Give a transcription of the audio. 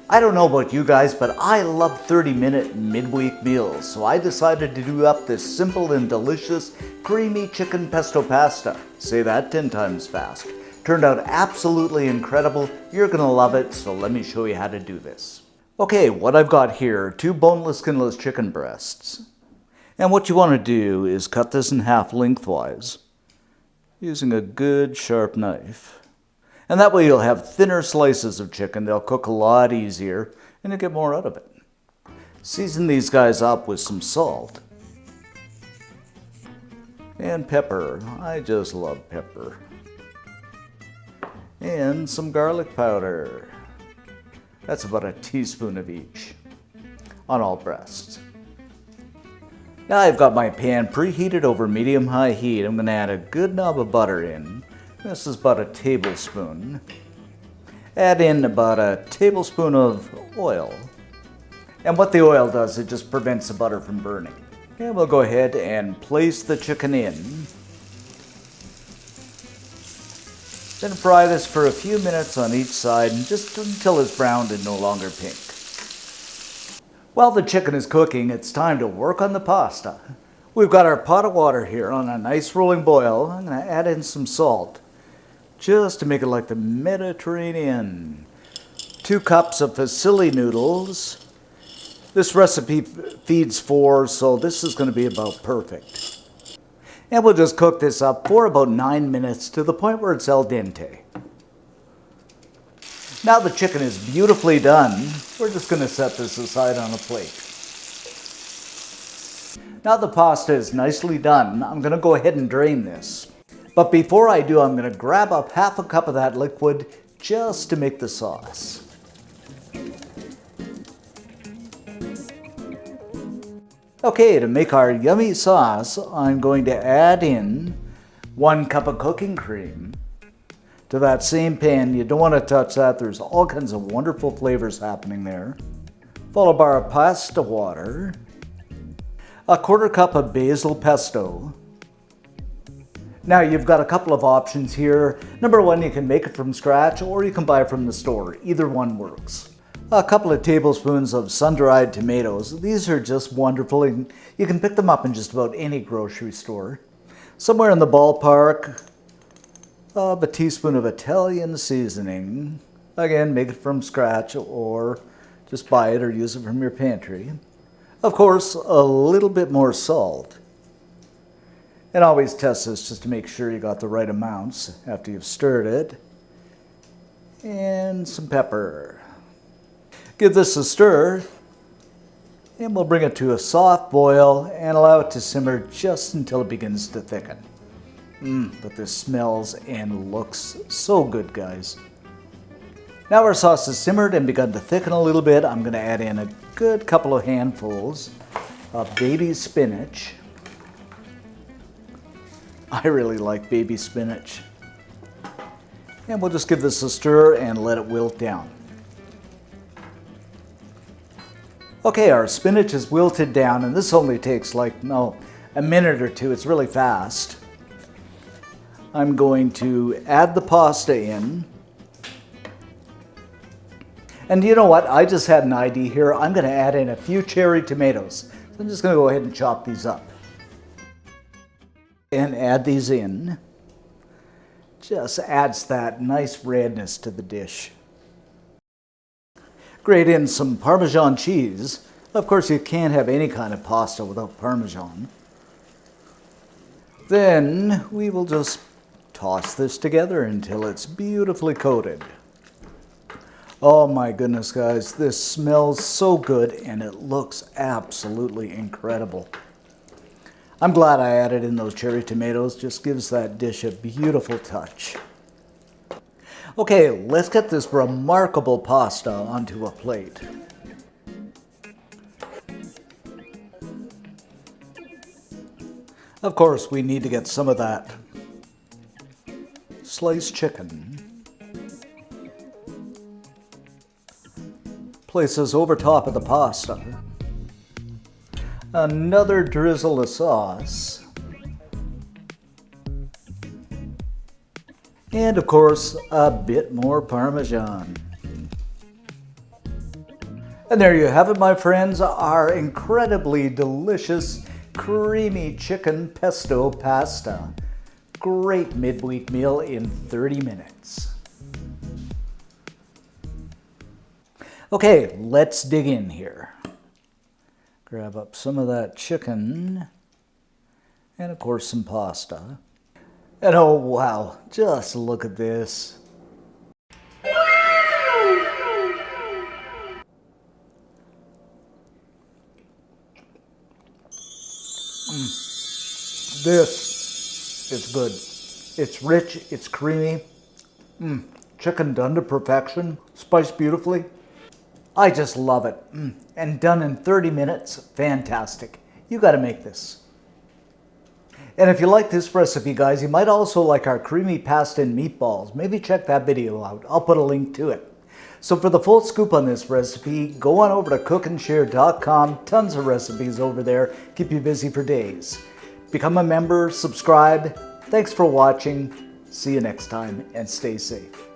I don't know about you guys, but I love 30-minute midweek meals, so I decided to do up this simple and delicious creamy chicken pesto pasta. Say that 10 times fast. Turned out absolutely incredible. You're gonna love it, so let me show you how to do this. Okay, what I've got here, 2 boneless, skinless chicken breasts. And what you want to do is cut this in half lengthwise using a good sharp knife. And that way you'll have thinner slices of chicken. They'll cook a lot easier and you'll get more out of it. Season these guys up with some salt and pepper. I just love pepper. And some garlic powder. That's about a teaspoon of each on all breasts. Now I've got my pan preheated over medium-high heat. I'm going to add a good knob of butter in. This is about a tablespoon. Add in about a tablespoon of oil. And what the oil does, it just prevents the butter from burning. And we'll go ahead and place the chicken in. Then fry this for a few minutes on each side, just until it's browned and no longer pink. While the chicken is cooking, it's time to work on the pasta. We've got our pot of water here on a nice rolling boil. I'm going to add in some salt, just to make it like the Mediterranean. 2 cups of fusilli noodles. This recipe feeds 4, so this is going to be about perfect. And we'll just cook this up for about 9 minutes to the point where it's al dente. Now the chicken is beautifully done. We're just going to set this aside on a plate. Now the pasta is nicely done. I'm going to go ahead and drain this. But before I do, I'm going to grab up half a cup of that liquid just to make the sauce. Okay, to make our yummy sauce, I'm going to add in 1 cup of cooking cream to that same pan. You don't want to touch that. There's all kinds of wonderful flavors happening there. Followed by our pasta water, a 1/4 cup of basil pesto. Now you've got a couple of options here. Number 1, you can make it from scratch or you can buy it from the store. Either one works. A couple of tablespoons of sun-dried tomatoes. These are just wonderful. You can pick them up in just about any grocery store. Somewhere in the ballpark of a teaspoon of Italian seasoning. Again, make it from scratch or just buy it or use it from your pantry. Of course, a little bit more salt. And always test this just to make sure you got the right amounts after you've stirred it. And some pepper. Give this a stir, and we'll bring it to a soft boil and allow it to simmer just until it begins to thicken. But this smells and looks so good, guys. Now our sauce is simmered and begun to thicken a little bit. I'm going to add in a good couple of handfuls of baby spinach. I really like baby spinach. And we'll just give this a stir and let it wilt down. Okay, our spinach is wilted down, and this only takes a minute or 2. It's really fast. I'm going to add the pasta in. And you know what? I just had an idea here. I'm going to add in a few cherry tomatoes. So I'm just going to go ahead and chop these up. And add these in. Just adds that nice redness to the dish. Grate in some Parmesan cheese. Of course, you can't have any kind of pasta without Parmesan. Then we will just toss this together until it's beautifully coated. Oh my goodness, guys, this smells so good and it looks absolutely incredible. I'm glad I added in those cherry tomatoes. Just gives that dish a beautiful touch. Okay, let's get this remarkable pasta onto a plate. Of course, we need to get some of that sliced chicken. Place this over top of the pasta. Another drizzle of sauce. And of course, a bit more Parmesan. And there you have it, my friends, our incredibly delicious, creamy chicken pesto pasta. Great midweek meal in 30 minutes. Okay, let's dig in here. Grab up some of that chicken and of course some pasta. And oh wow, just look at this. This is good. It's rich, it's creamy. Chicken done to perfection, spiced beautifully. I just love it. And done in 30 minutes, fantastic. You gotta make this. And if you like this recipe, guys, you might also like our creamy pasta and meatballs. Maybe check that video out. I'll put a link to it. So for the full scoop on this recipe, go on over to cookandshare.com. Tons of recipes over there. Keep you busy for days. Become a member, subscribe. Thanks for watching. See you next time and stay safe.